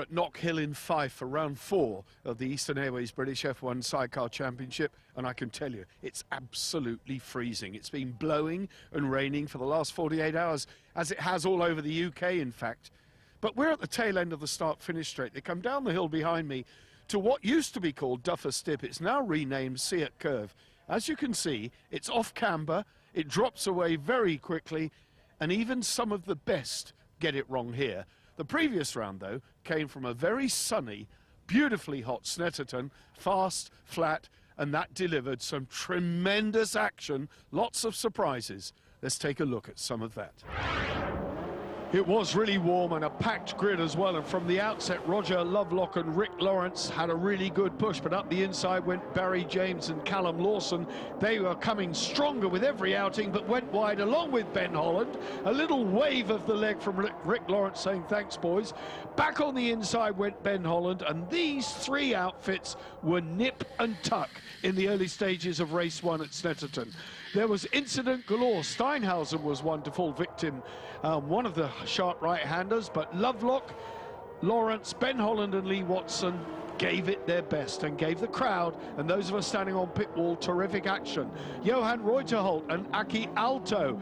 at Knockhill in Fife for round 4 of the Eastern Airways British F1 Sidecar Championship, and I can tell you, it's absolutely freezing. It's been blowing and raining for the last 48 hours, as it has all over the UK, in fact. But we're at the tail end of the start-finish straight. They come down the hill behind me to what used to be called Duffer Stip. It's now renamed Sidecar. As you can see, it's off camber, it drops away very quickly, and even some of the best get it wrong here. The previous round, though, came from a very sunny, beautifully hot Snetterton, fast, flat, and that delivered some tremendous action, lots of surprises. Let's take a look at some of that. It was really warm and a packed grid as well, and from the outset Roger Lovelock and Rick Lawrence had a really good push, but up the inside went Barry James and Callum Lawson. They were coming stronger with every outing, but went wide along with Ben Holland. A little wave of the leg from Rick Lawrence saying thanks boys. Back on the inside went Ben Holland, and these three outfits were nip and tuck in the early stages of race 1 at Snetterton. There was incident galore. Steinhausen was one to fall victim, one of the sharp right-handers, but Lovelock, Lawrence, Ben Holland and Lee Watson gave it their best and gave the crowd and those of us standing on pit wall terrific action. Johan Reuterholt and Aki Aalto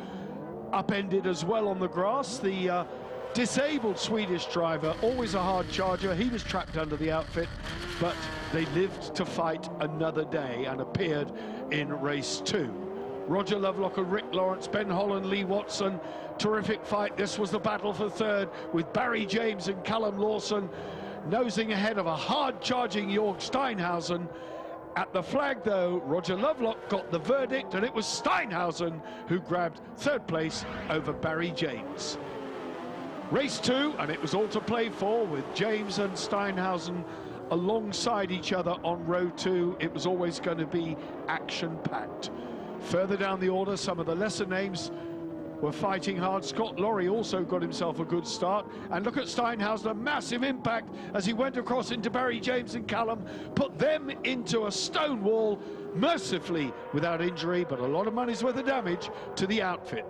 upended as well on the grass. The disabled Swedish driver, always a hard charger, he was trapped under the outfit, but they lived to fight another day and appeared in race 2. Roger Lovelock and Rick Lawrence, Ben Holland, Lee Watson, terrific fight. This was the battle for third with Barry James and Callum Lawson nosing ahead of a hard-charging Jörg Steinhausen. At the flag, though, Roger Lovelock got the verdict, and it was Steinhausen who grabbed third place over Barry James. Race 2, and it was all to play for with James and Steinhausen alongside each other on row 2. It was always going to be action-packed. Further down the order, some of the lesser names were fighting hard. Scott Lorry also got himself a good start. And look at Steinhausen, a massive impact as he went across into Barry James and Callum, put them into a stone wall, mercifully without injury, but a lot of money's worth of damage to the outfit.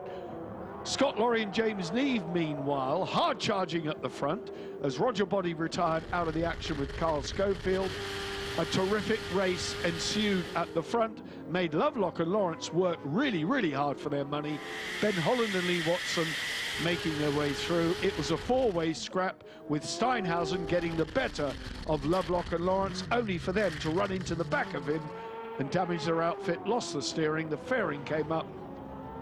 Scott Lorry and James Neve, meanwhile, hard charging at the front as Roger Body retired out of the action with Carl Schofield. A terrific race ensued at the front, made Lovelock and Lawrence work really, really hard for their money. Ben Holland and Lee Watson making their way through. It was a four-way scrap with Steinhausen getting the better of Lovelock and Lawrence, only for them to run into the back of him and damage their outfit, lost the steering, the fairing came up.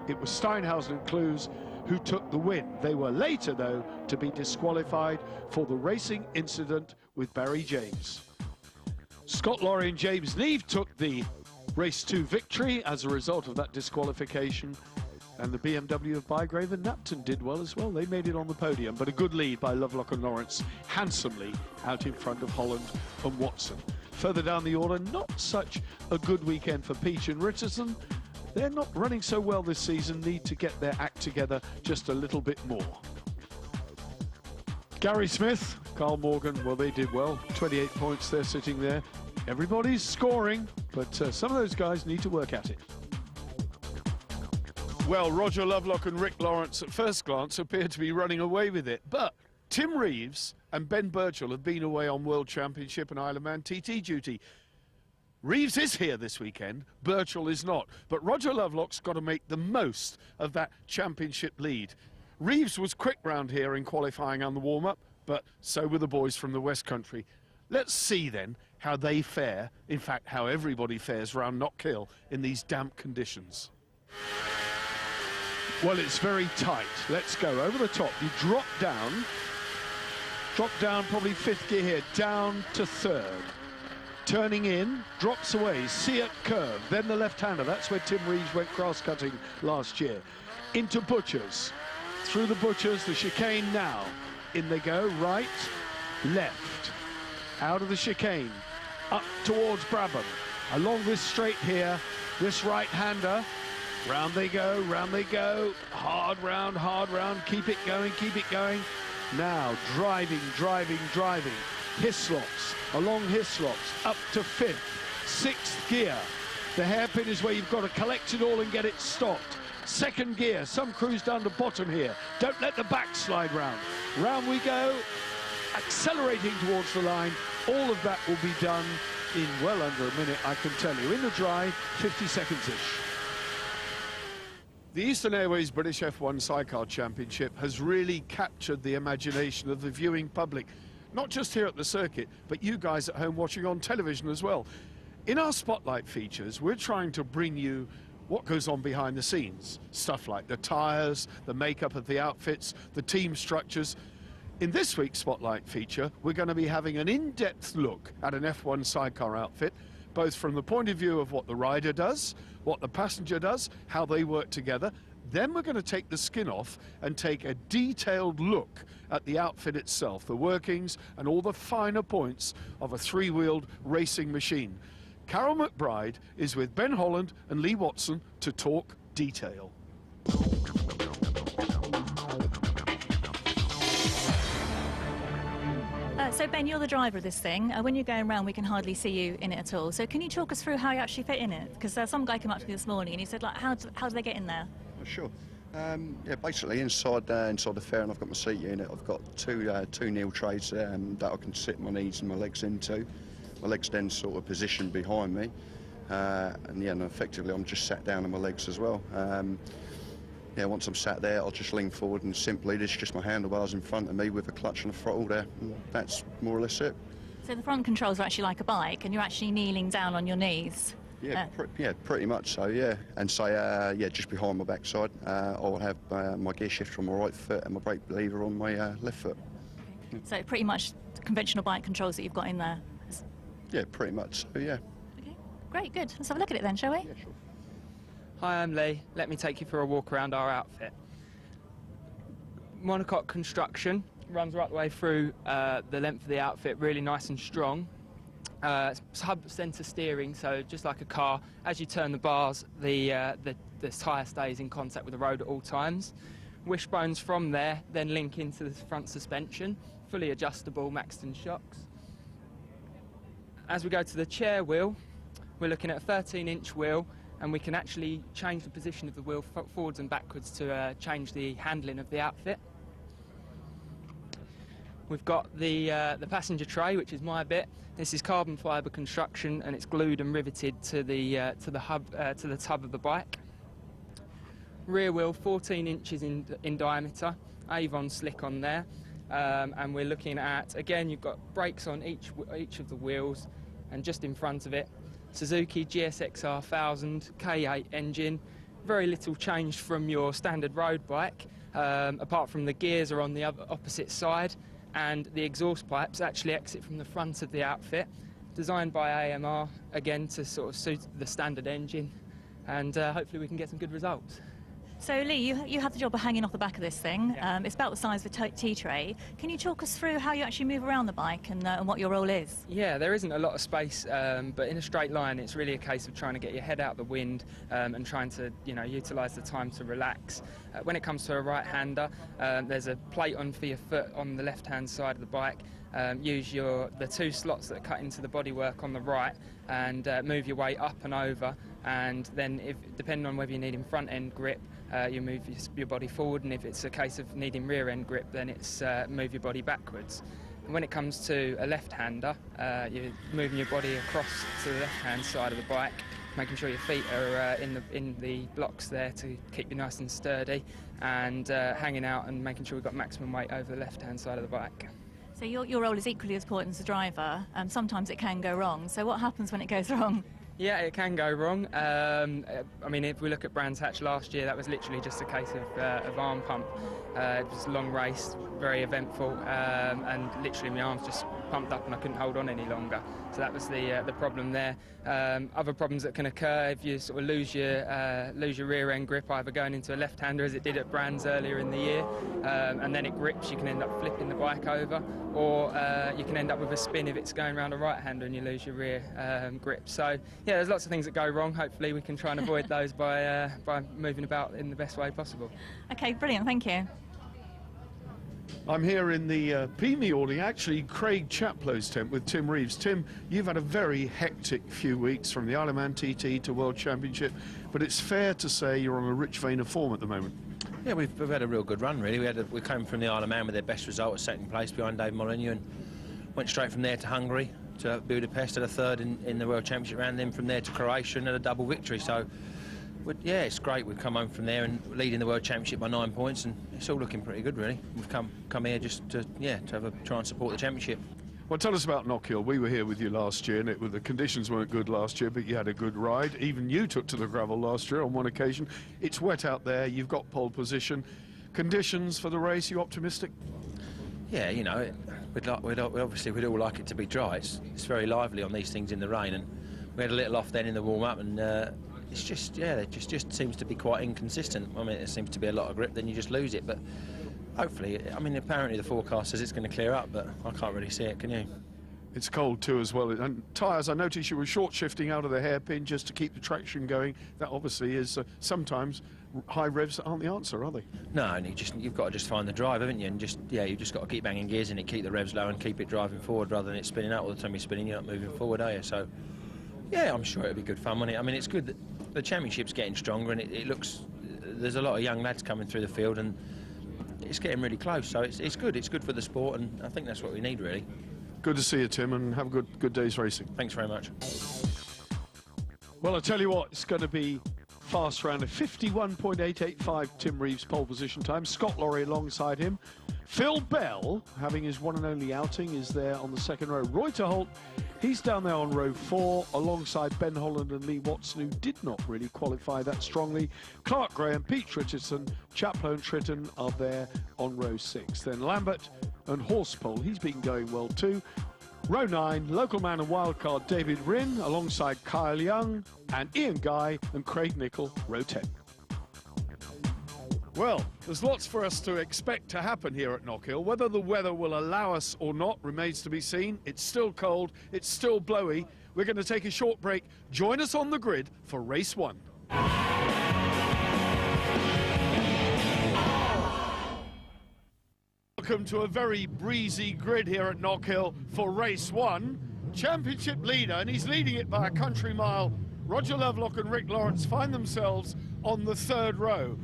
It was Steinhausen and Clues who took the win. They were later, though, to be disqualified for the racing incident with Barry James. Scott Lorry and James Neve took the race 2 victory as a result of that disqualification, and the BMW of Bygrave and Napton did well as well. They made it on the podium, but a good lead by Lovelock and Lawrence, handsomely out in front of Holland and Watson. Further down the order, not such a good weekend for Peach and Richardson. They're not running so well this season, need to get their act together just a little bit more. Gary Smith, Carl Morgan, well, they did well. 28 points, they're sitting there. Everybody's scoring, but some of those guys need to work at it. Well, Roger Lovelock and Rick Lawrence at first glance appear to be running away with it, but Tim Reeves and Ben Birchall have been away on World Championship and Isle of Man TT duty. Reeves is here this weekend, Birchall is not, but Roger Lovelock's got to make the most of that championship lead. Reeves was quick round here in qualifying on the warm-up, but so were the boys from the West Country. Let's see then how they fare, in fact how everybody fares round Knockhill in these damp conditions. Well, it's very tight. Let's go over the top. You drop down probably 5th gear here, down to 3rd. Turning in, drops away, Sidecar, then the left-hander. That's where Tim Reeves went cross-cutting last year. Into Butchers. Through the Butchers, the chicane now. In they go, right, left. Out of the chicane, up towards Brabham. Along this straight here, this right-hander. Round they go, hard round, keep it going. Now, driving. Hislops, along Hislops, up to 5th, 6th gear. The hairpin is where you've got to collect it all and get it stopped. 2nd gear, some crews down the bottom here. Don't let the back slide round. Round we go. accelerating towards the line. All of that will be done in well under a minute, I can tell you. In the dry, 50 seconds-ish. The Eastern Airways British F1 Sidecar Championship has really captured the imagination of the viewing public, not just here at the circuit, but you guys at home watching on television as well. In our spotlight features, we're trying to bring you what goes on behind the scenes. Stuff like the tyres, the makeup of the outfits, the team structures. In this week's spotlight feature, we're going to be having an in-depth look at an F1 sidecar outfit, both from the point of view of what the rider does, what the passenger does, how they work together. Then we're going to take the skin off and take a detailed look at the outfit itself, the workings and all the finer points of a three-wheeled racing machine. Carol McBride is with Ben Holland and Lee Watson to talk detail. So Ben, you're the driver of this thing. When you're going around, we can hardly see you in it at all. So can you talk us through how you actually fit in it? Because some guy came up to me this morning and he said, like, how do they get in there? Sure. Yeah, basically inside the fairing, I've got my seat unit. I've got two kneel trays that I can sit my knees and my legs into. My legs then sort of positioned behind me, and yeah, and effectively I'm just sat down on my legs as well. Yeah, once I'm sat there, I'll just lean forward and simply, this is just my handlebars in front of me with a clutch and a throttle there. And that's more or less it. So the front controls are actually like a bike, and you're actually kneeling down on your knees. Yeah, pretty much so, yeah. And so, yeah, just behind my backside, I'll have my gear shifter on my right foot and my brake lever on my left foot. Okay. So pretty much conventional bike controls that you've got in there? Yeah, pretty much so, yeah. Okay, great, good. Let's have a look at it then, shall we? Yeah, sure. Hi, I'm Lee. Let me take you for a walk around our outfit. Monocoque construction, runs right the way through the length of the outfit, really nice and strong. Hub centre steering, so just like a car, as you turn the bars, the tyre stays in contact with the road at all times. Wishbones from there then link into the front suspension, fully adjustable Maxton shocks. As we go to the chair wheel, we're looking at a 13-inch wheel, and we can actually change the position of the wheel forwards and backwards to change the handling of the outfit. We've got the passenger tray, which is my bit. This is carbon fibre construction, and it's glued and riveted to the tub of the bike. Rear wheel, 14 inches in diameter, Avon slick on there, and we're looking at, again, you've got brakes on each of the wheels, and just in front of it, Suzuki GSXR 1000 K8 engine. Very little changed from your standard road bike, apart from the gears are on the opposite side, and the exhaust pipes actually exit from the front of the outfit. Designed by AMR, again, to sort of suit the standard engine, and hopefully we can get some good results. So Lee, you had the job of hanging off the back of this thing. Yeah. It's about the size of a tea-tray. Can you talk us through how you actually move around the bike and what your role is? Yeah, there isn't a lot of space, but in a straight line it's really a case of trying to get your head out the wind and trying to, utilise the time to relax. When it comes to a right-hander, there's a plate on for your foot on the left-hand side of the bike. Use the two slots that cut into the bodywork on the right and move your way up and over, and then depending on whether you're needing front-end grip, you move your body forward, and if it's a case of needing rear-end grip, then it's move your body backwards. And when it comes to a left-hander, you're moving your body across to the left-hand side of the bike, making sure your feet are in the blocks there to keep you nice and sturdy, and hanging out and making sure we've got maximum weight over the left-hand side of the bike. So your role is equally as important as the driver. Sometimes it can go wrong. So what happens when it goes wrong? Yeah, it can go wrong. I mean, if we look at Brands Hatch last year, that was literally just a case of arm pump. It was a long race, very eventful, and literally my arms just pumped up and I couldn't hold on any longer. So that was the problem there. Other problems that can occur if you sort of lose your rear end grip, either going into a left-hander as it did at Brands earlier in the year, and then it grips, you can end up flipping the bike over, or you can end up with a spin if it's going around a right-hander and you lose your rear grip. So yeah, there's lots of things that go wrong. Hopefully we can try and avoid those by moving about in the best way possible. Okay, brilliant, thank you. I'm here in the PME awning, actually Craig Chaplow's tent with Tim Reeves. Tim, you've had a very hectic few weeks from the Isle of Man TT to World Championship, but it's fair to say you're on a rich vein of form at the moment. Yeah, we've had a real good run, really. We came from the Isle of Man with their best result at second place behind Dave Molyneux, and went straight from there to Hungary, to Budapest at a third in the World Championship round, then from there to Croatia and a double victory. So, yeah, it's great. We've come home from there and leading the World Championship by 9 points, and it's all looking pretty good, really. We've come here just to have a try and support the championship. Well, tell us about Knockhill. We were here with you last year, and the conditions weren't good last year, but you had a good ride. Even you took to the gravel last year on one occasion. It's wet out there. You've got pole position. Conditions for the race, you optimistic? Yeah, you know, we'd all like it to be dry. It's very lively on these things in the rain, and we had a little off then in the warm-up, and it's just, yeah, it just seems to be quite inconsistent. I mean, it seems to be a lot of grip, then you just lose it, but hopefully, I mean, apparently the forecast says it's going to clear up, but I can't really see it, can you? It's cold too as well. And tyres, I noticed you were short shifting out of the hairpin just to keep the traction going. That obviously is sometimes high revs aren't the answer, are they? No, and you've got to just find the drive, haven't you? And you've just got to keep banging gears in it, keep the revs low and keep it driving forward rather than it spinning out all the time you're spinning, you're not moving forward, are you? So, yeah, I'm sure it'll be good fun, won't it? I mean, it's good that the championship's getting stronger, and it looks, there's a lot of young lads coming through the field, and it's getting really close, so it's good. It's good for the sport, and I think that's what we need, really. Good to see you, Tim, and have a good day's racing. Thanks very much. Well, I tell you what, it's going to be fast round. 51.885 Tim Reeves pole position time. Scott Laurie alongside him. Phil Bell, having his one and only outing, is there on the second row. Reuter Holt, he's down there on row 4 alongside Ben Holland and Lee Watson, who did not really qualify that strongly. Clark Graham, Pete Richardson, Chaplow and Tritton are there on row 6. Then Lambert and Horsepole, he's been going well too. Row 9, local man and wildcard David Rinn alongside Kyle Young and Ian Guy and Craig Nicol, row 10. Well, there's lots for us to expect to happen here at Knockhill. Whether the weather will allow us or not remains to be seen. It's still cold, it's still blowy. We're going to take a short break. Join us on the grid for race 1. Welcome to a very breezy grid here at Knockhill for race 1. Championship leader, and he's leading it by a country mile. Roger Lovelock and Rick Lawrence find themselves on the 3rd row.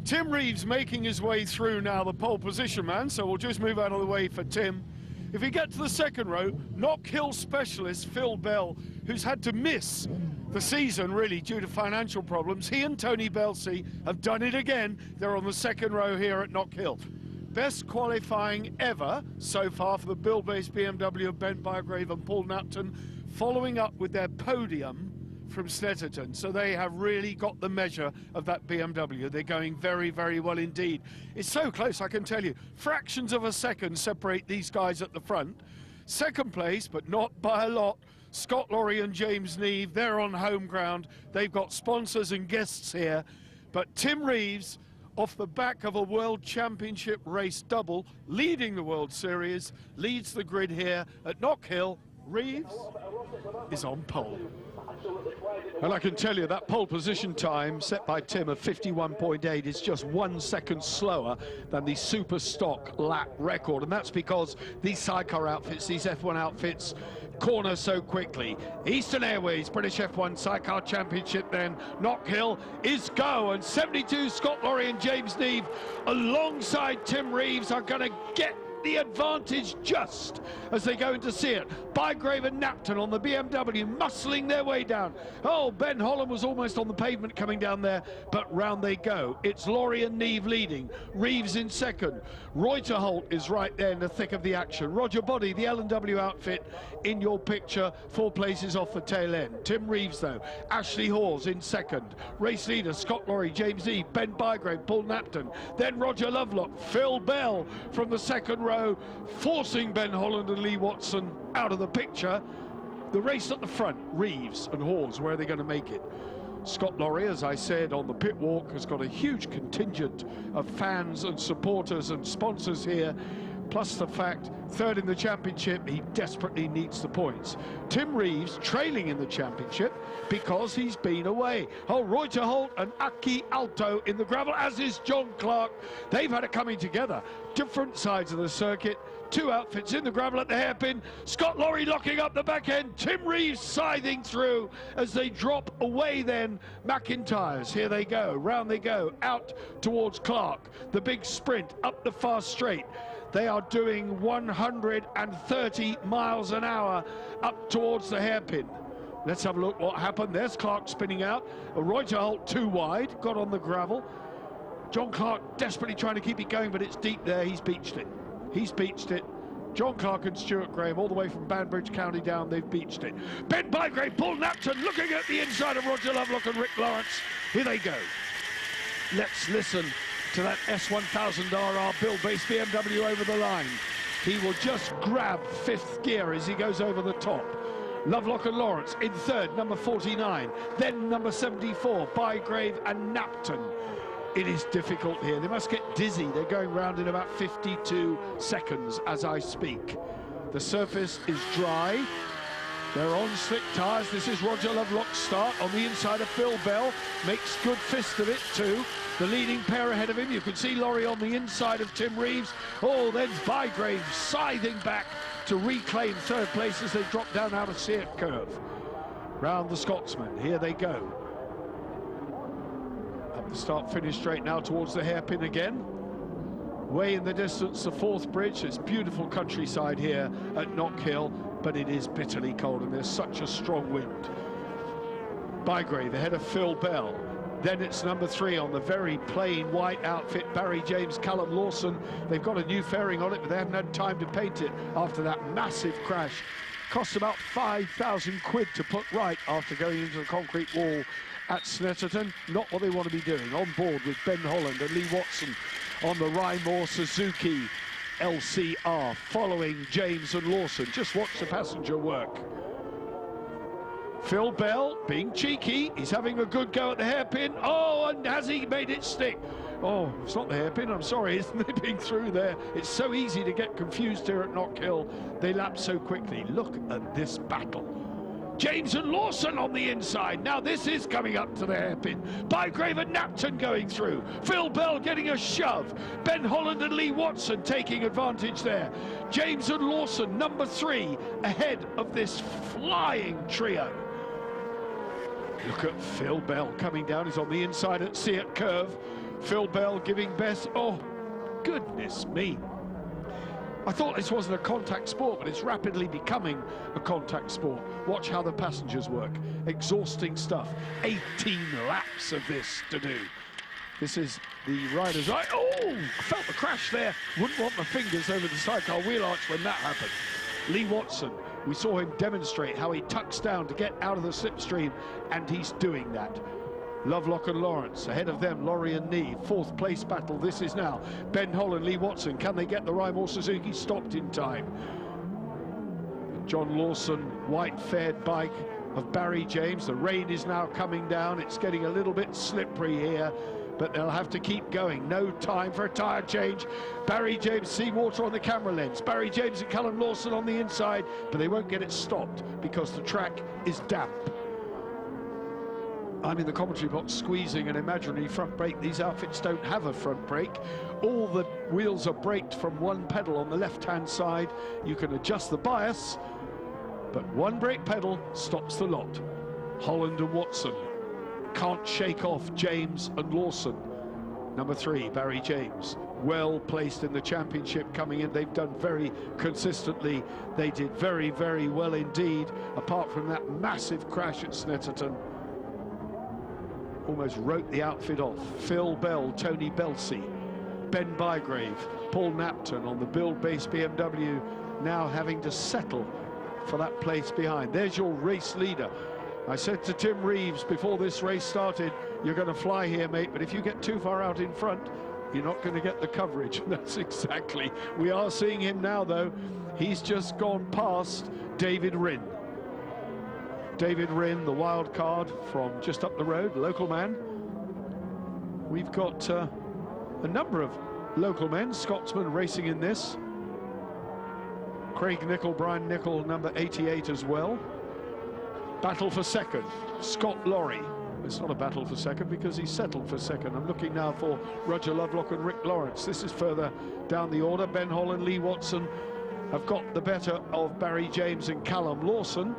Tim Reeves making his way through now, the pole position man, so we'll just move out of the way for Tim. If we get to the 2nd row, Knockhill specialist Phil Bell, who's had to miss the season really due to financial problems, he and Tony Belsey have done it again. They're on the 2nd row here at Knockhill. Best qualifying ever so far for the Bill-based BMW of Ben Bygrave and Paul Napton, following up with their podium from Snetterton. So they have really got the measure of that BMW. They're going very, very well indeed. It's so close, I can tell you. Fractions of a second separate these guys at the front. 2nd place, but not by a lot, Scott Laurie and James Neve. They're on home ground. They've got sponsors and guests here. But Tim Reeves, off the back of a World Championship race double, leading the World Series, leads the grid here at Knockhill. Reeves is on pole. And I can tell you that pole position time set by Tim of 51.8 is just 1 second slower than the super stock lap record. And that's because these sidecar outfits, these F1 outfits, corner so quickly. Eastern Airways British F1 Sidecar Championship then. Knockhill is go, and 72 Scott Laurie and James Neve alongside Tim Reeves are going to get the advantage just as they go in to see it. Bygrave and Napton on the BMW muscling their way down. Oh, Ben Holland was almost on the pavement coming down there, but round they go. It's Laurie and Neve leading, Reeves in 2nd. Reuter Holt is right there in the thick of the action. Roger Body, the L&W outfit, in your picture, 4 places off the tail end. Tim Reeves though, Ashley Hawes in 2nd. Race leader Scott Laurie, James Neve, Ben Bygrave, Paul Napton. Then Roger Lovelock, Phil Bell from the 2nd row, forcing Ben Holland and Lee Watson out of the picture. The race at the front, Reeves and Hawes, where are they going to make it? Scott Laurie, as I said, on the pit walk, has got a huge contingent of fans and supporters and sponsors here, plus the fact, 3rd in the championship, he desperately needs the points. Tim Reeves trailing in the championship because he's been away. Oh, Reuter Holt and Aki Alto in the gravel, as is John Clark. They've had it coming together. Different sides of the circuit. Two outfits in the gravel at the hairpin. Scott Lorry locking up the back end. Tim Reeves scything through as they drop away then. McIntyres, here they go. Round they go. Out towards Clark. The big sprint up the fast straight. They are doing 130 miles an hour up towards the hairpin. Let's have a look what happened. There's Clark spinning out. Reuter Holt too wide. Got on the gravel. John Clark desperately trying to keep it going, but it's deep there. He's beached it. He's beached it. John Clark and Stuart Graham, all the way from Banbridge County down, they've beached it. Ben Bygrave, Paul Napton looking at the inside of Roger Lovelock and Rick Lawrence. Here they go. Let's listen to that S1000RR Bill-based BMW over the line. He will just grab fifth gear as he goes over the top. Lovelock and Lawrence in third, number 49. Then number 74, Bygrave and Napton. It is difficult here. They must get dizzy. They're going round in about 52 seconds as I speak. The surface is dry. They're on slick tyres. This is Roger Lovelock's start on the inside of Phil Bell. Makes good fist of it too. The leading pair ahead of him. You can see Laurie on the inside of Tim Reeves. Oh, then Bygrave scything back to reclaim third place as they drop down out of Seat Curve. Round the Scotsman. Here they go. Up the start-finish straight now towards the hairpin again. Way in the distance, the fourth bridge. It's beautiful countryside here at Knockhill, but it is bitterly cold and there's such a strong wind. Bygrave ahead of Phil Bell. Then it's number 3 on the very plain white outfit, Barry James, Callum Lawson. They've got a new fairing on it, but they haven't had time to paint it after that massive crash. Cost about 5,000 quid to put right after going into the concrete wall at Snetterton. Not what they want to be doing. On board with Ben Holland and Lee Watson on the Rymore Suzuki LCR, following James and Lawson. Just watch the passenger work. Phil Bell being cheeky, he's having a good go at the hairpin. Oh, and has he made it stick? Oh, it's not the hairpin, I'm sorry, it's nipping through there. It's so easy to get confused here at Knockhill. They lap so quickly. Look at this battle. James and Lawson on the inside. Now this is coming up to the hairpin. Bygrave and Napton going through. Phil Bell getting a shove. Ben Holland and Lee Watson taking advantage there. James and Lawson, number 3, ahead of this flying trio. Look at Phil Bell coming down. He's on the inside at Seat Curve. Phil Bell giving best. Oh, goodness me. I thought this wasn't a contact sport, but it's rapidly becoming a contact sport. Watch how the passengers work. Exhausting stuff. 18 laps of this to do. This is the rider's right. Oh, I felt the crash there. Wouldn't want my fingers over the sidecar wheel arch when that happened. Lee Watson, we saw him demonstrate how he tucks down to get out of the slipstream, and he's doing that. Lovelock and Lawrence ahead of them, Laurie and Nee. Fourth place battle this is now. Ben Holland, Lee Watson, can they get the Rymore Suzuki stopped in time? John Lawson, white fared bike of Barry James. The rain is now coming down. It's getting a little bit slippery here, but they'll have to keep going. No time for a tyre change. Barry James, seawater on the camera lens. Barry James and Callum Lawson on the inside, but they won't get it stopped because the track is damp. I'm in the commentary box squeezing an imaginary front brake. These outfits don't have a front brake. All the wheels are braked from one pedal on the left-hand side. You can adjust the bias, but one brake pedal stops the lot. Holland and Watson can't shake off James and Lawson. Number 3, Barry James, well placed in the championship coming in. They've done very consistently. They did very, very well indeed, apart from that massive crash at Snetterton. Almost wrote the outfit off. Phil Bell, Tony Belsey, Ben Bygrave, Paul Napton on the Bill-based BMW, now having to settle for that place behind. There's your race leader. I said to Tim Reeves before this race started, you're going to fly here, mate, but if you get too far out in front, you're not going to get the coverage. That's exactly. We are seeing him now, though. He's just gone past David Rinn. David Rinn, the wild card from just up the road, local man. We've got a number of local men, Scotsmen racing in this. Craig Nichol, Brian Nichol, number 88 as well. Battle for second, Scott Lorry. It's not a battle for second because he's settled for second. I'm looking now for Roger Lovelock and Rick Lawrence. This is further down the order. Ben Holland, Lee Watson, have got the better of Barry James and Callum Lawson.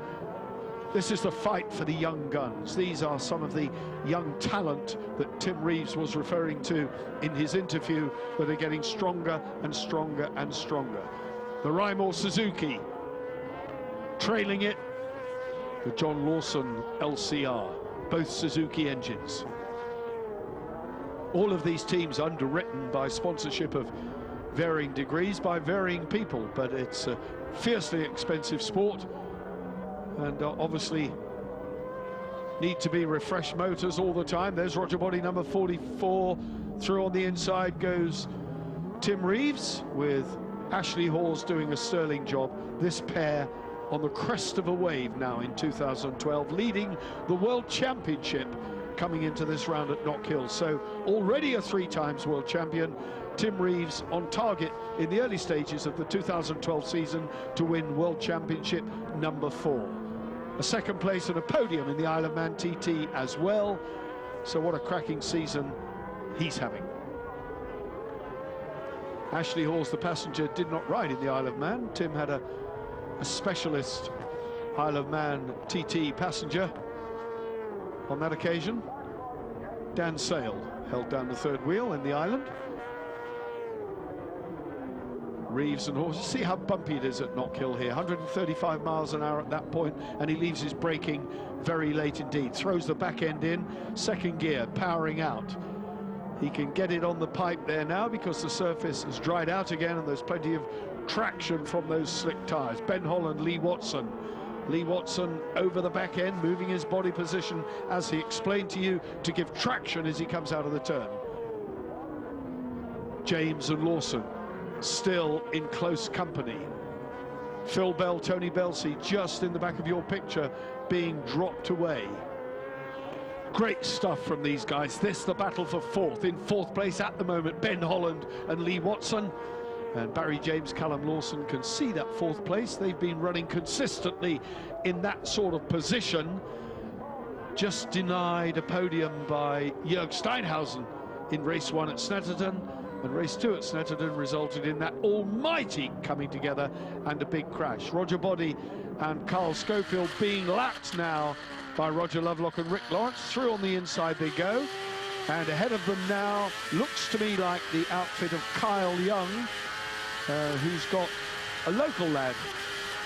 This is the fight for the young guns. These are some of the young talent that Tim Reeves was referring to in his interview, that are getting stronger and stronger and stronger. The Raimor Suzuki trailing it, the John Lawson LCR, both Suzuki engines. All of these teams underwritten by sponsorship of varying degrees by varying people, but it's a fiercely expensive sport, and obviously need to be refreshed motors all the time. There's Roger Body number 44. Through on the inside goes Tim Reeves, with Ashley Hawes doing a sterling job. This pair on the crest of a wave now in 2012, leading the World Championship coming into this round at Knockhill. So already a 3-times world champion, Tim Reeves on target in the early stages of the 2012 season to win World Championship number 4. A second place and a podium in the Isle of Man TT as well. So what a cracking season he's having. Ashley Hawes, the passenger, did not ride in the Isle of Man. Tim had a specialist Isle of Man TT passenger on that occasion. Dan Sale held down the third wheel in the island. Reeves and Hawes, see how bumpy it is at Knockhill here, 135 miles an hour at that point, and he leaves his braking very late indeed. Throws the back end in, second gear, powering out. He can get it on the pipe there now because the surface has dried out again and there's plenty of traction from those slick tyres. Ben Holland, Lee Watson. Lee Watson over the back end, moving his body position, as he explained to you, to give traction as he comes out of the turn. James and Lawson still in close company. Phil Bell, Tony Belsey just in the back of your picture, being dropped away. Great stuff from these guys. This the battle for fourth. In fourth place at the moment, Ben Holland and Lee Watson. And Barry James, Callum Lawson can see that fourth place. They've been running consistently in that sort of position. Just denied a podium by Jörg Steinhausen in race 1 at Snetterton. And race 2 at Snetterton resulted in that almighty coming together and a big crash. Roger Body and Carl Schofield being lapped now by Roger Lovelock and Rick Lawrence. Through on the inside they go. And ahead of them now looks to me like the outfit of Kyle Young, who's got a local lad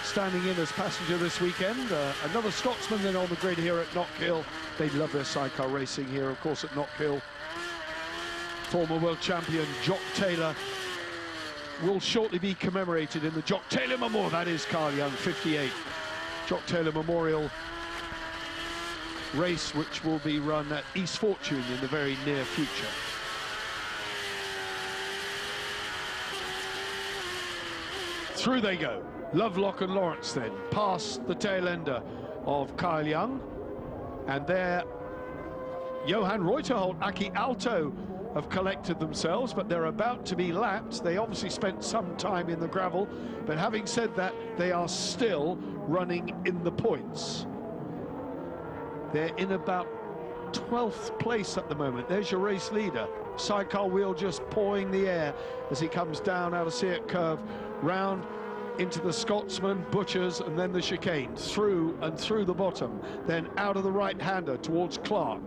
standing in as passenger this weekend. Another Scotsman then on the grid here at Knockhill. They love their sidecar racing here, of course, at Knockhill. Former world champion Jock Taylor will shortly be commemorated in the Jock Taylor Memorial. That is Carl Young, 58. Jock Taylor Memorial race, which will be run at East Fortune in the very near future. Through they go. Lovelock and Lawrence then, past the tail ender of Kyle Young. And there, Johan Reuterholt, Aki Alto have collected themselves, but they're about to be lapped. They obviously spent some time in the gravel, but having said that, they are still running in the points. They're in about 12th place at the moment. There's your race leader. Sidecar wheel just pawing the air as he comes down out of Seat Curve, round into the Scotsman, Butchers, and then the chicane, through and through the bottom, then out of the right-hander towards Clark.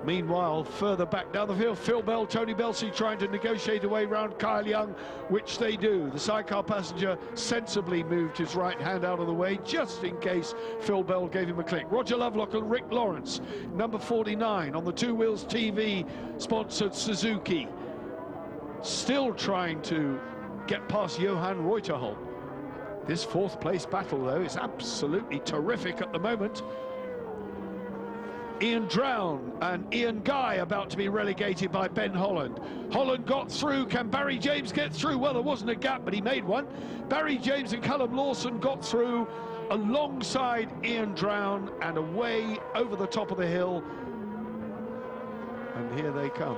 Meanwhile, further back down the field, Phil Bell, Tony Belsey trying to negotiate away round Kyle Young, which they do. The sidecar passenger sensibly moved his right hand out of the way, just in case Phil Bell gave him a click. Roger Lovelock and Rick Lawrence, number 49, on the Two Wheels TV sponsored Suzuki, still trying to get past Johan Reuterholt. This fourth place battle, though, is absolutely terrific at the moment. Ian Drown and Ian Guy about to be relegated by Ben Holland. Holland got through. Can Barry James get through? Well, there wasn't a gap, but he made one. Barry James and Callum Lawson got through alongside Ian Drown and away over the top of the hill. And here they come.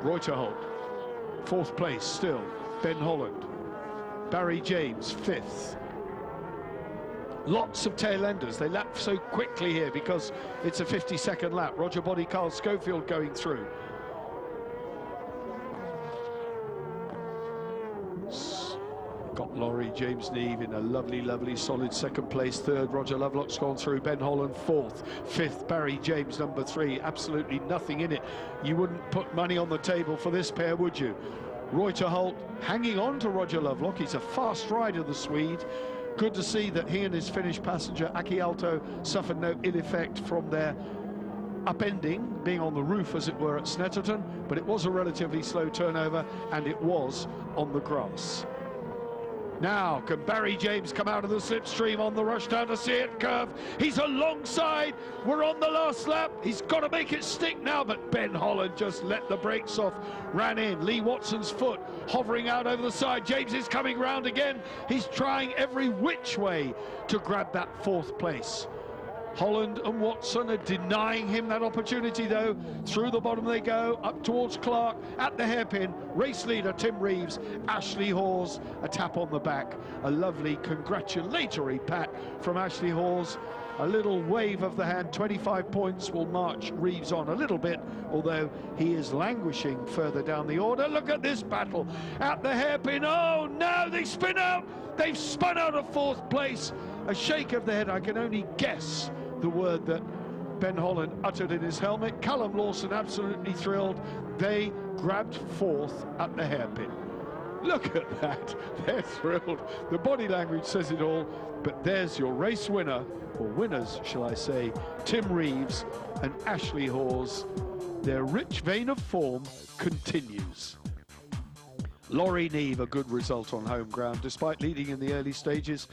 Reuterholt, fourth place still. Ben Holland. Barry James, fifth. Lots of tail enders. They lap so quickly here because it's a 50-second lap. Roger Body, Carl Schofield going through. Laurie, James Neve in a lovely, lovely, solid second place. Third, Roger Lovelock's gone through. Ben Holland fourth. Fifth, Barry James number 3. Absolutely nothing in it. You wouldn't put money on the table for this pair, would you? Reuter Holt hanging on to Roger Lovelock. He's a fast rider, the Swede. Good to see that he and his Finnish passenger Aki Aalto suffered no ill effect from their upending, being on the roof as it were at Snetterton, but it was a relatively slow turnover and it was on the grass. Now, can Barry James come out of the slipstream on the rush down to see it curve? He's alongside. We're on the last lap. He's got to make it stick now, but Ben Holland just let the brakes off, ran in. Lee Watson's foot hovering out over the side. James is coming round again. He's trying every which way to grab that fourth place. Holland and Watson are denying him that opportunity, though. Through the bottom they go, up towards Clark, at the hairpin. Race leader Tim Reeves, Ashley Hawes, a tap on the back. A lovely congratulatory pat from Ashley Hawes. A little wave of the hand. 25 points will march Reeves on a little bit, although he is languishing further down the order. Look at this battle at the hairpin. Oh no, they spin out. They've spun out of fourth place. A shake of the head. I can only guess the word that Ben Holland uttered in his helmet. Callum Lawson absolutely thrilled. They grabbed fourth at the hairpin. Look at that, they're thrilled. The body language says it all, but there's your race winner, or winners, shall I say, Tim Reeves and Ashley Hawes. Their rich vein of form continues. Laurie Neve, a good result on home ground, despite leading in the early stages.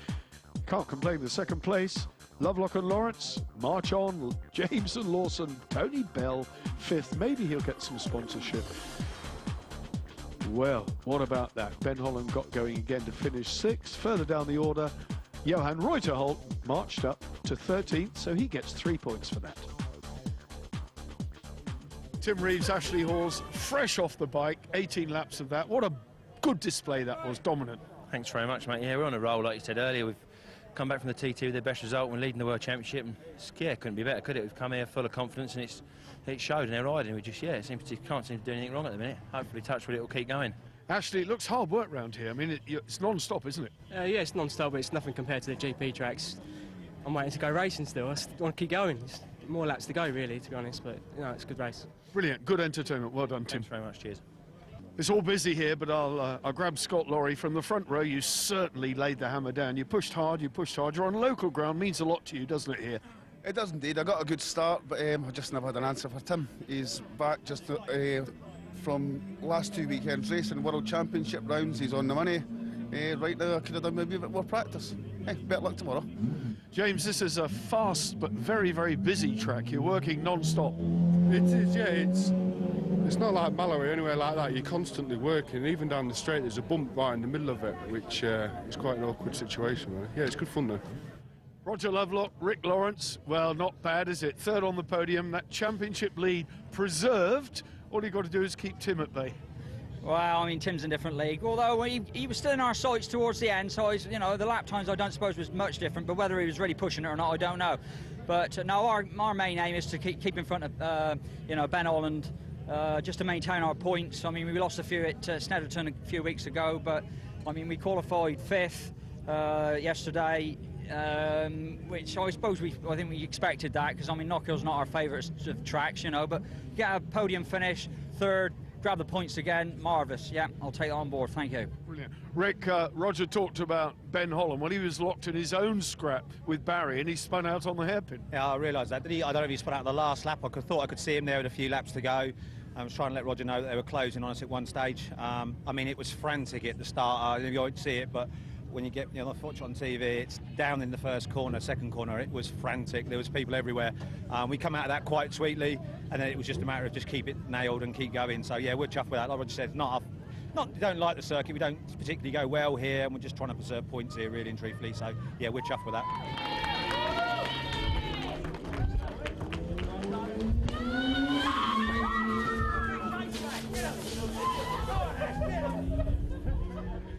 Can't complain with second place. Lovelock and Lawrence march on. James and Lawson. Tony Bell fifth. Maybe he'll get some sponsorship. Well, what about that? Ben Holland got going again to finish sixth. Further down the order, Johan Reuter Holt marched up to 13th, so he gets 3 points for that. Tim Reeves, Ashley Hawes, fresh off the bike, 18 laps of that. What a good display that was, dominant. Thanks very much, mate. Yeah, we're on a roll, like you said earlier. We've come back from the TT with the best result when leading the World Championship, and yeah, couldn't be better, could it? We've come here full of confidence, and it showed in our riding. We just, yeah, it seems to can't seem to do anything wrong at the minute. Hopefully, touch wood, it will keep going. Ashley, it looks hard work round here. I mean, it's non-stop, isn't it? Yeah, it's non-stop, but it's nothing compared to the GP tracks. I'm waiting to go racing still. I want to keep going. There's more laps to go, really, to be honest, but you know, it's a good race. Brilliant, good entertainment. Well done, Tim. Thanks very much. Cheers. It's all busy here, but I'll grab Scott Laurie from the front row. You certainly laid the hammer down. You pushed hard, you pushed hard. You're on local ground, means a lot to you, doesn't it, here? It does indeed. I got a good start, but I just never had an answer for Tim. He's back just from last 2 weekends racing World Championship rounds. He's on the money. Right now, I could have done maybe a bit more practice. Hey, better luck tomorrow. James, this is a fast but very, very busy track. You're working non-stop. It is, yeah. It's not like Mallory or anywhere like that. You're constantly working. Even down the straight, there's a bump right in the middle of it, which is quite an awkward situation, really. Yeah, it's good fun, though. Roger Lovelock, Rick Lawrence, well, not bad, is it? Third on the podium, that championship lead preserved. All you've got to do is keep Tim at bay. Well, I mean, Tim's in a different league, although he was still in our sights towards the end, so you know, the lap times I don't suppose was much different, but whether he was really pushing it or not, I don't know. But no, our main aim is to keep in front of, you know, Ben Holland, just to maintain our points. I mean, we lost a few at Snetterton a few weeks ago, but I mean, we qualified fifth yesterday, which I suppose I think we expected that, because I mean, Knockhill's not our favourite of tracks, you know, but get a podium finish, third, grab the points again, marvellous. Yeah, I'll take that on board, thank you. Brilliant. Rick, Roger talked about Ben Holland. Well, he was locked in his own scrap with Barry and he spun out on the hairpin. Yeah, I realised that. I don't know if he spun out the last lap. I thought I could see him there with a few laps to go. I was trying to let Roger know that they were closing on us at one stage. I mean, it was frantic at the start. You won't see it, but when you get, you know, watch on TV, it's down in the first corner, second corner, it was frantic. There was people everywhere. We come out of that quite sweetly, and then it was just a matter of just keep it nailed and keep going. So yeah, we're chuffed with that. Like Roger said, we don't like the circuit, we don't particularly go well here, and we're just trying to preserve points here, really and truthfully. So yeah, we're chuffed with that.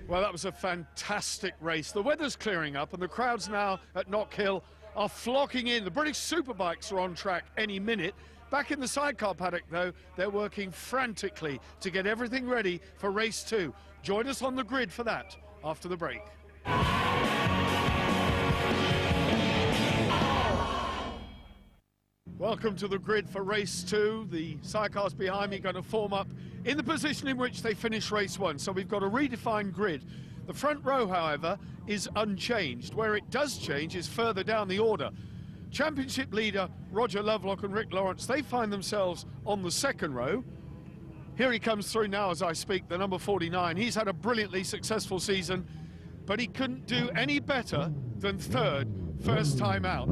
Well, that was a fantastic race. The weather's clearing up and the crowds now at Knockhill are flocking in. The British Superbikes are on track any minute. Back in the Sidecar paddock, though, they're working frantically to get everything ready for race 2. Join us on the grid for that after the break. Welcome to the grid for race 2. The sidecars behind me are going to form up in the position in which they finished race 1. So we've got a redefined grid. The front row, however, is unchanged. Where it does change is further down the order. Championship leader Roger Lovelock and Rick Lawrence, they find themselves on the second row. Here he comes through now as I speak, the number 49. He's had a brilliantly successful season, but he couldn't do any better than third, first time out.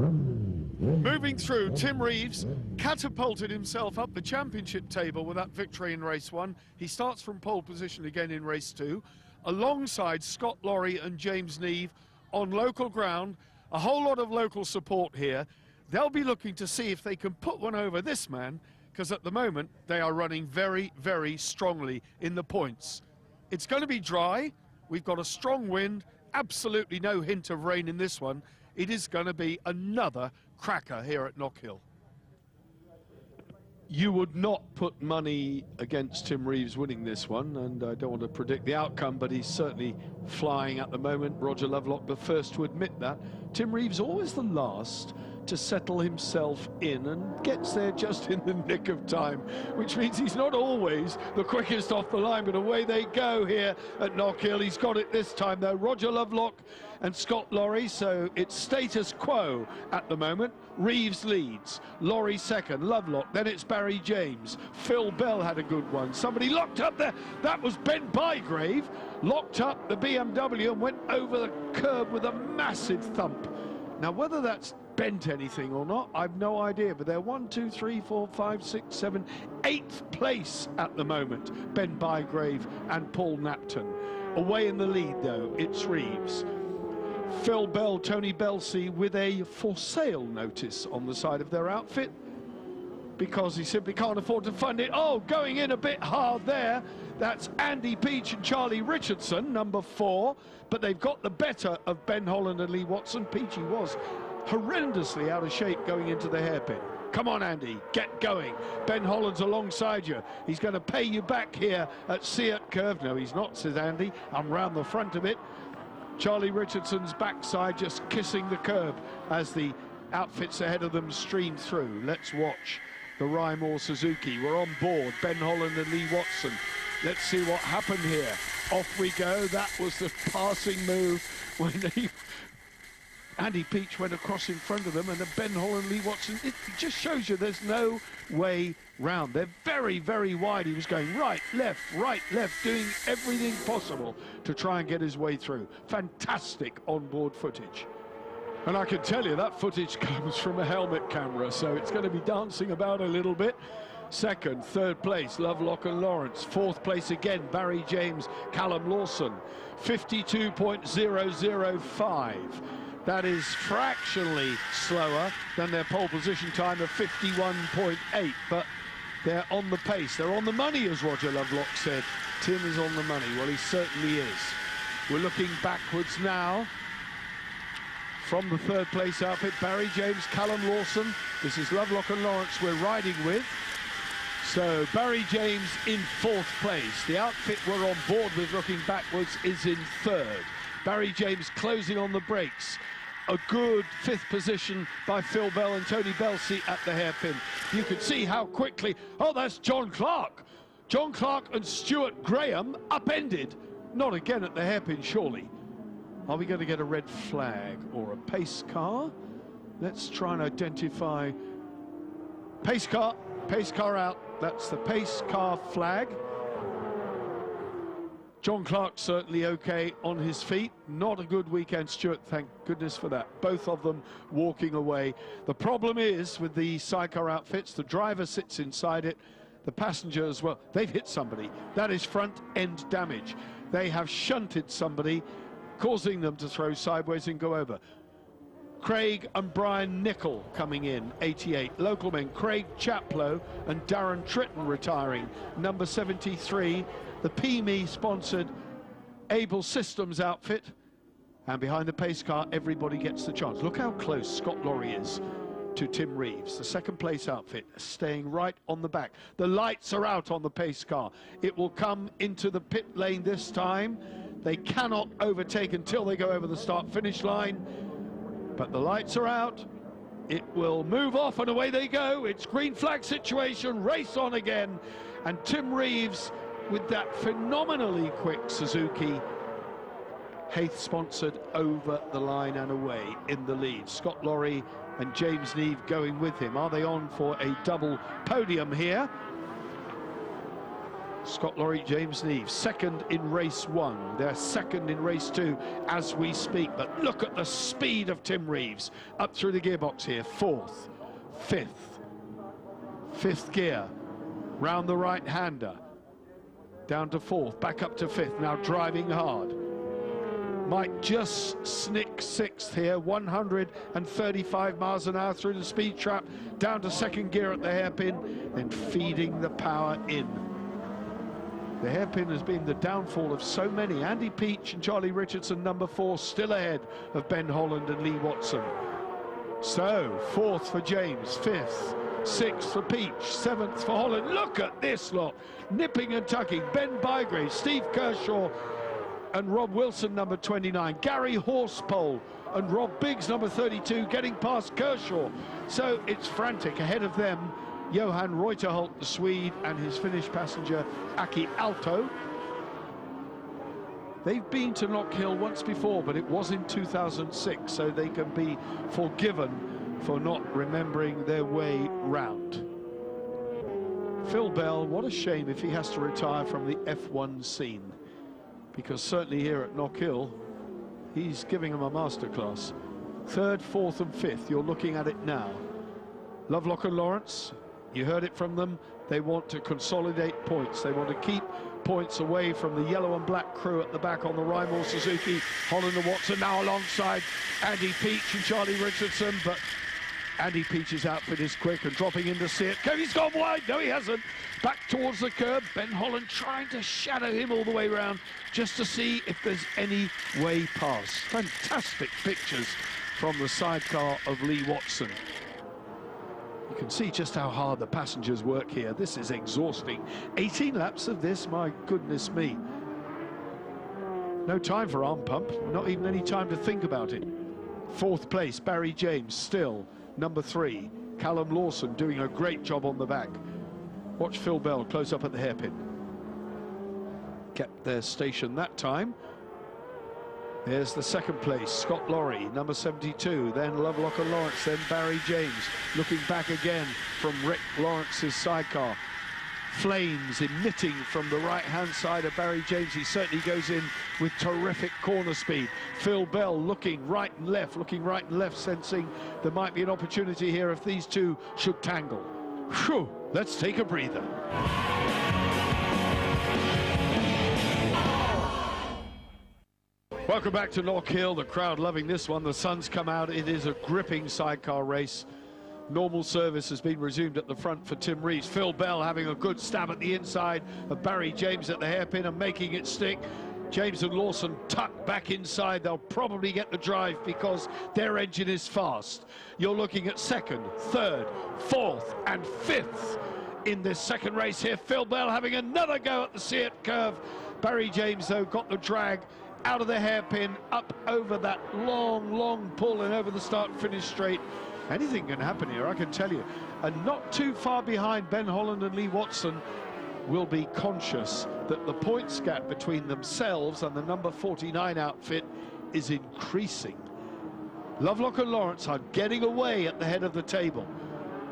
Moving through, Tim Reeves catapulted himself up the championship table with that victory in race 1. He starts from pole position again in race 2, alongside Scott Lorry and James Neve on local ground. A whole lot of local support here. They'll be looking to see if they can put one over this man, because at the moment they are running very, very strongly in the points. It's going to be dry. We've got a strong wind, absolutely no hint of rain in this one. It is going to be another cracker here at Knockhill. You would not put money against Tim Reeves winning this one, and I don't want to predict the outcome, but he's certainly flying at the moment. Roger Lovelock the first to admit that. Tim Reeves always the last to settle himself in and gets there just in the nick of time, which means he's not always the quickest off the line, but away they go here at Knockhill. He's got it this time though, Roger Lovelock and Scott Lorry, so it's status quo at the moment. Reeves leads, Lorry second, Lovelock, then it's Barry James. Phil Bell had a good one. Somebody locked up there, that was Ben Bygrave, locked up the BMW and went over the curb with a massive thump. Now whether that's bent anything or not, I've no idea, but they're 1, 2, 3, 4, 5, 6, 7, 8th place at the moment, Ben Bygrave and Paul Napton. Away in the lead though, it's Reeves. Phil Bell, Tony Belsey with a for sale notice on the side of their outfit because he simply can't afford to fund it. Oh, going in a bit hard there. That's Andy Peach and Charlie Richardson, number 4, but they've got the better of Ben Holland and Lee Watson. Peachy was horrendously out of shape going into the hairpin. Come on, Andy, get going. Ben Holland's alongside you. He's going to pay you back here at Seat Curve. No, he's not, says Andy. I'm round the front of it. Charlie Richardson's backside just kissing the curb as the outfits ahead of them stream through. Let's watch the Rymore Suzuki. We're on board, Ben Holland and Lee Watson. Let's see what happened here. Off we go. That was the passing move when Andy Peach went across in front of them, and then Ben Holland, Lee Watson. It just shows you there's no way round. They're very, very wide. He was going right, left, doing everything possible to try and get his way through. Fantastic onboard footage. And I can tell you that footage comes from a helmet camera, so it's going to be dancing about a little bit. Second, third place, Lovelock and Lawrence. Fourth place again, Barry James, Callum Lawson. 52.005. That is fractionally slower than their pole position time of 51.8, but they're on the pace. They're on the money, as Roger Lovelock said. Tim is on the money. Well, he certainly is. We're looking backwards now. From the third place outfit, Barry James, Callum Lawson. This is Lovelock and Lawrence we're riding with. So Barry James in fourth place. The outfit we're on board with looking backwards is in third. Barry James closing on the brakes. A good fifth position by Phil Bell and Tony Belsey at the hairpin. You can see how quickly, oh, that's John Clark. John Clark and Stuart Graham upended. Not again at the hairpin, surely. Are we going to get a red flag or a pace car? Let's try and identify. Pace car out. That's the pace car flag. John Clark certainly okay on his feet. Not a good weekend, Stuart, thank goodness for that. Both of them walking away. The problem is with the sidecar outfits, the driver sits inside it, the passengers, well, they've hit somebody. That is front end damage. They have shunted somebody, causing them to throw sideways and go over. Craig and Brian Nicol coming in, 88. Local men, Craig Chaplow and Darren Tritton retiring, number 73. The PME sponsored Able Systems outfit. And behind the pace car, everybody gets the chance. Look how close Scott Lorry is to Tim Reeves. The second place outfit staying right on the back. The lights are out on the pace car. It will come into the pit lane this time. They cannot overtake until they go over the start-finish line. But the lights are out. It will move off and away they go. It's green flag situation, race on again. And Tim Reeves with that phenomenally quick Suzuki. Hayth sponsored over the line and away in the lead. Scott Lorry and James Neve going with him. Are they on for a double podium here? Scott Lorry, James Neve, second in race 1. They're second in race 2 as we speak. But look at the speed of Tim Reeves. Up through the gearbox here. 4th, 5th. 5th gear. Round the right-hander. Down to 4th, back up to 5th. Now driving hard. Might just snick 6th here. 135 miles an hour through the speed trap. Down to 2nd gear at the hairpin. Then feeding the power in. The hairpin has been the downfall of so many. Andy Peach and Charlie Richardson, number 4, still ahead of Ben Holland and Lee Watson. So, 4th for James, 5th, 6th for Peach, 7th for Holland. Look at this lot, nipping and tucking. Ben Bygrave, Steve Kershaw and Rob Wilson, number 29. Gary Horsepole and Rob Biggs, number 32, getting past Kershaw. So it's frantic. Ahead of them, Johan Reuterholt, the Swede, and his Finnish passenger, Aki Aalto. They've been to Knockhill once before, but it was in 2006, so they can be forgiven for not remembering their way round. Phil Bell, what a shame if he has to retire from the F1 scene, because certainly here at Knockhill, he's giving them a masterclass. 3rd, 4th and 5th, you're looking at it now. Lovelock and Lawrence, you heard it from them, they want to consolidate points. They want to keep points away from the yellow and black crew at the back on the Rymore Suzuki. Holland and Watson now alongside Andy Peach and Charlie Richardson, but Andy Peach's outfit is quick and dropping in to see it. He's gone wide. No, he hasn't. Back towards the curb. Ben Holland trying to shadow him all the way around just to see if there's any way past. Fantastic pictures from the sidecar of Lee Watson. You can see just how hard the passengers work here. This is exhausting. 18 laps of this, my goodness me. No time for arm pump, not even any time to think about it. 4th place, Barry James, still number 3. Callum Lawson doing a great job on the back. Watch Phil Bell close up at the hairpin. Kept their station that time. There's the 2nd place, Scott Lorry, number 72, then Lovelock and Lawrence, then Barry James, looking back again from Rick Lawrence's sidecar. Flames emitting from the right-hand side of Barry James. He certainly goes in with terrific corner speed. Phil Bell looking right and left, sensing there might be an opportunity here if these two should tangle. Whew, let's take a breather. Welcome back to Knockhill, the crowd loving this one. The sun's come out, it is a gripping sidecar race. Normal service has been resumed at the front for Tim Reeves. Phil Bell having a good stab at the inside of Barry James at the hairpin and making it stick. James and Lawson tucked back inside. They'll probably get the drive because their engine is fast. You're looking at 2nd, 3rd, 4th and 5th in this 2nd race here. Phil Bell having another go at the Seat curve. Barry James, though, got the drag out of the hairpin, up over that long pull and over the start-finish straight. Anything can happen here, I can tell you. And not too far behind, Ben Holland and Lee Watson will be conscious that the points gap between themselves and the number 49 outfit is increasing. Lovelock and Lawrence are getting away at the head of the table.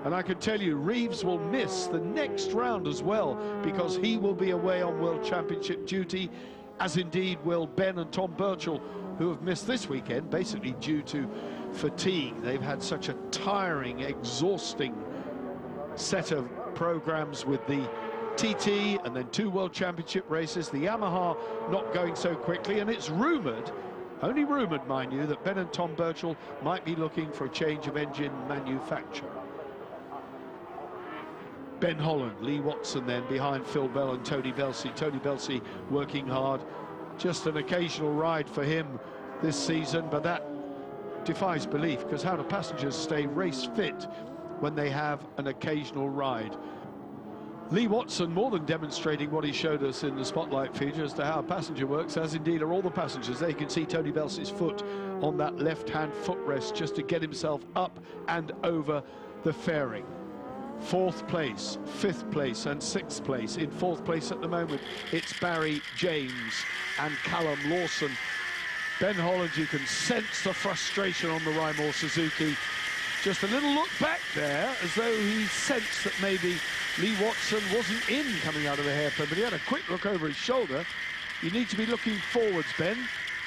And I can tell you, Reeves will miss the next round as well, because he will be away on World Championship duty, as indeed will Ben and Tom Birchall, who have missed this weekend, basically due to fatigue. They've had such a tiring, exhausting set of programs with the TT and then 2 World Championship races, the Yamaha not going so quickly, and it's rumoured, only rumoured mind you, that Ben and Tom Birchall might be looking for a change of engine manufacturer. Ben Holland, Lee Watson then behind Phil Bell and Tony Belsey. Tony Belsey working hard. Just an occasional ride for him this season, but that defies belief, because how do passengers stay race fit when they have an occasional ride? Lee Watson more than demonstrating what he showed us in the spotlight feature as to how a passenger works, as indeed are all the passengers. There you can see Tony Belsey's foot on that left-hand footrest just to get himself up and over the fairing. 4th place, 5th place and 6th place. In 4th place at the moment, it's Barry James and Callum Lawson. Ben Holland, you can sense the frustration on the Rymore Suzuki. Just a little look back there, as though he sensed that maybe Lee Watson wasn't in coming out of the hairpin, but he had a quick look over his shoulder. You need to be looking forwards, Ben,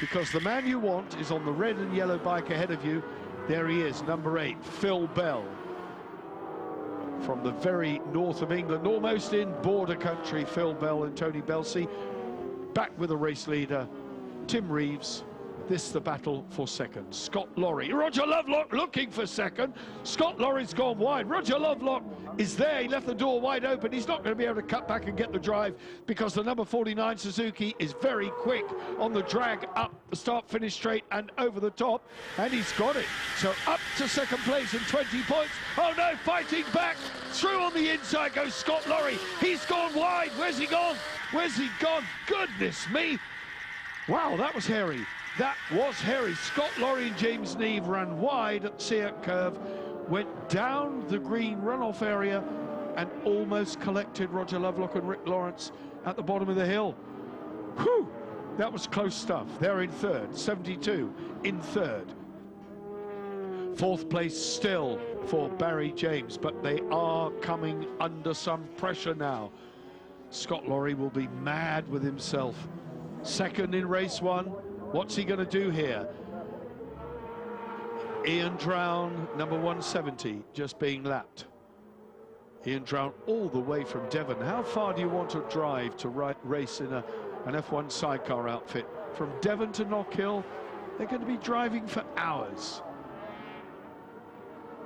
because the man you want is on the red and yellow bike ahead of you. There he is, number 8, Phil Bell. From the very north of England, almost in border country, Phil Bell and Tony Belsey. Back with the race leader, Tim Reeves. This the battle for second. Scott Lorry, Roger Lovelock looking for second. Scott Lorry's gone wide. Roger Lovelock is there. He left the door wide open. He's not going to be able to cut back and get the drive because the number 49 Suzuki is very quick on the drag up the start-finish straight and over the top, and he's got it. So up to second place and 20 points. Oh no, fighting back. Through on the inside goes Scott Lorry. He's gone wide. Where's he gone? Where's he gone? Goodness me. Wow, that was hairy. That was hairy. Scott Lorry and James Neve ran wide at Seat Curve, went down the green runoff area and almost collected Roger Lovelock and Rick Lawrence at the bottom of the hill. Whew, that was close stuff. They're in 3rd, 72 in 3rd. 4th place still for Barry James, but they are coming under some pressure now. Scott Lorry will be mad with himself. 2nd in race 1. What's he going to do here? Ian Drown, number 170, just being lapped. Ian Drown all the way from Devon. How far do you want to drive to race in an F1 sidecar outfit? From Devon to Knockhill, they're going to be driving for hours.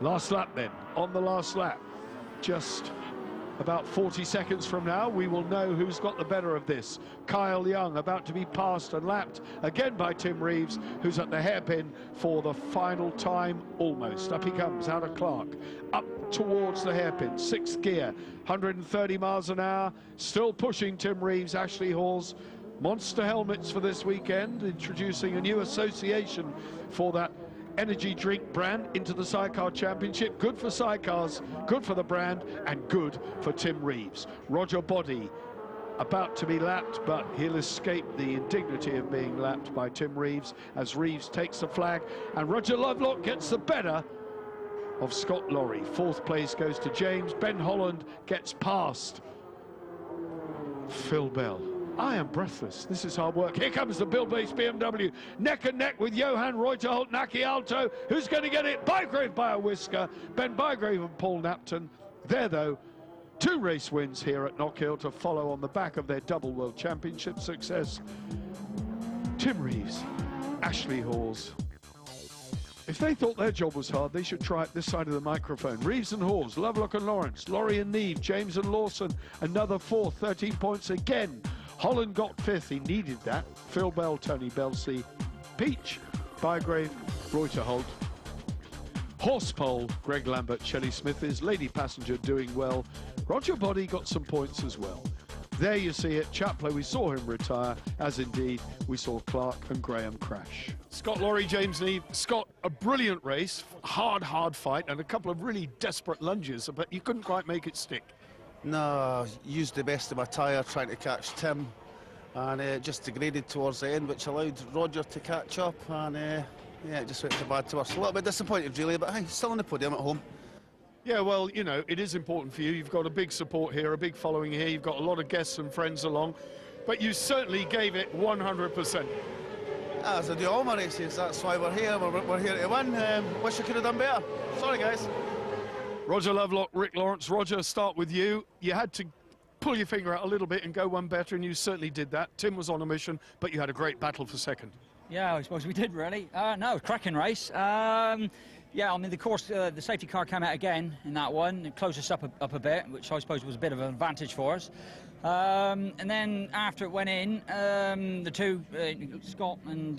Last lap then, on the last lap. Just about 40 seconds from now, we will know who's got the better of this. Kyle Young about to be passed and lapped again by Tim Reeves, who's at the hairpin for the final time almost. Up he comes, out of Clark, up towards the hairpin, 6th gear, 130 miles an hour, still pushing Tim Reeves. Ashley Hall's Monster helmets for this weekend, introducing a new association for that energy drink brand into the Sidecar Championship. Good for sidecars, good for the brand, and good for Tim Reeves. Roger Body about to be lapped, but he'll escape the indignity of being lapped by Tim Reeves as Reeves takes the flag, and Roger Lovelock gets the better of Scott Lorry. 4th place goes to James. Ben Holland gets past Phil Bell. I am breathless. This is hard work. Here comes the Bill-based BMW, neck and neck with Johan Reuterholt, Naki Alto. Who's going to get it? Bygrave by a whisker. Ben Bygrave and Paul Napton. There, though, 2 race wins here at Knockhill to follow on the back of their double World Championship success. Tim Reeves, Ashley Hawes. If they thought their job was hard, they should try it this side of the microphone. Reeves and Hawes, Lovelock and Lawrence, Lorry and Neve, James and Lawson, another 4th, 13 points again. Holland got 5th, he needed that. Phil Bell, Tony Belsey, Peach, Bygrave, Reuterholt. Horsepole, Greg Lambert, Shelley Smith is Lady Passenger doing well. Roger Body got some points as well. There you see it, Chapley, we saw him retire, as indeed we saw Clark and Graham crash. Scott Lorry, James Neve. Scott, a brilliant race, hard fight, and a couple of really desperate lunges, but you couldn't quite make it stick. No, used the best of my tyre trying to catch Tim, and it just degraded towards the end, which allowed Roger to catch up, and yeah, it just went to bad to us. A little bit disappointed really, but hey, still on the podium at home. Yeah, well, you know, it is important for you. You've got a big support here, a big following here. You've got a lot of guests and friends along, but you certainly gave it 100%. As I do all my races, that's why we're here. We're here to win. Wish I could have done better. Sorry, guys. Roger Lovelock, Rick Lawrence. Roger, start with you. You had to pull your finger out a little bit and go one better, and you certainly did that. Tim was on a mission, but you had a great battle for second. Yeah, I suppose we did, really. No, cracking race. Yeah, I mean, the course, the safety car came out again in that one. It closed us up a bit, which I suppose was a bit of an advantage for us. And then after it went in, the two, Scott and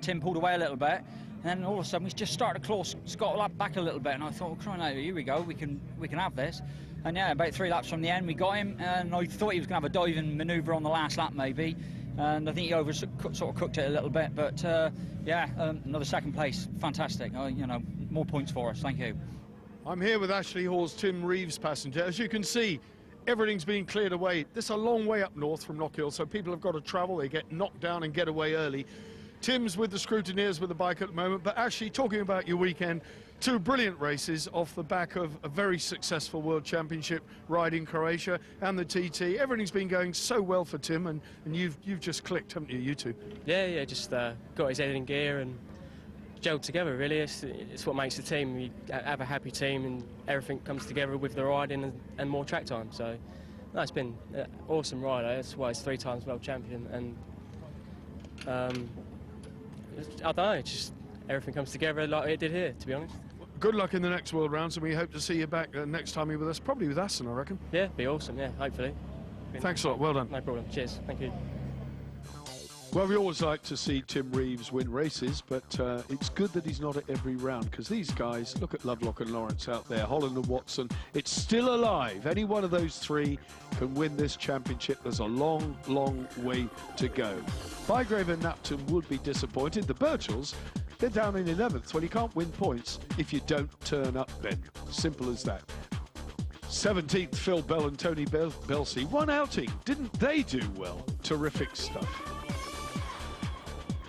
Tim, pulled away a little bit. And then all of a sudden we just started to claw Scott back a little bit, and I thought, well, crying out, here we go, we can have this. And yeah, about 3 laps from the end, we got him, and I thought he was going to have a diving manoeuvre on the last lap maybe, and I think he sort of cooked it a little bit. But yeah, another second place, fantastic. You know, more points for us. Thank you. I'm here with Ashley Hall's Tim Reeves passenger. As you can see, everything's been cleared away. This is a long way up north from Knockhill, so people have got to travel. They get knocked down and get away early. Tim's with the scrutineers with the bike at the moment. But Ashley, talking about your weekend, 2 brilliant races off the back of a very successful World Championship ride in Croatia and the TT. Everything's been going so well for Tim, and you've just clicked, haven't you, you two? Yeah, just got his head in gear and gelled together, really. It's what makes the team. We have a happy team and everything comes together with the riding and more track time. So, no, it's been an awesome ride. That's why he's 3 times world champion. And I don't know, it's just everything comes together like it did here, to be honest. Good luck in the next World Rounds, and we hope to see you back next time you're with us, probably with Aston, I reckon. Yeah, be awesome, yeah, hopefully. Thanks a lot, well done. No problem, cheers, thank you. Well, we always like to see Tim Reeves win races, but it's good that he's not at every round, because these guys, look at Lovelock and Lawrence out there, Holland and Watson, it's still alive. Any one of those 3 can win this championship. There's a long, long way to go. Bygrave and Napton would be disappointed. The Birchells, they're down in 11th. Well, you can't win points if you don't turn up, Ben. Simple as that. 17th, Phil Bell and Tony Belsey. One outing. Didn't they do well? Terrific stuff.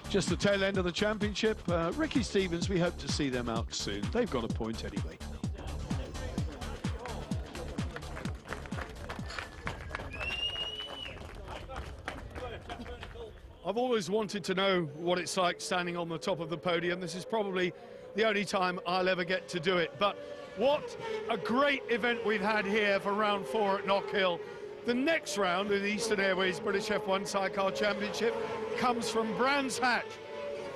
Just the tail end of the championship. Ricky Stevens, we hope to see them out soon. They've got a point anyway. I've always wanted to know what it's like standing on the top of the podium. This is probably the only time I'll ever get to do it. But what a great event we've had here for round 4 at Knockhill. The next round of the Eastern Airways British F1 Sidecar Championship comes from Brands Hatch.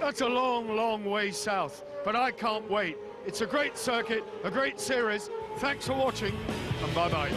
That's a long, long way south, but I can't wait. It's a great circuit, a great series. Thanks for watching, and bye-bye.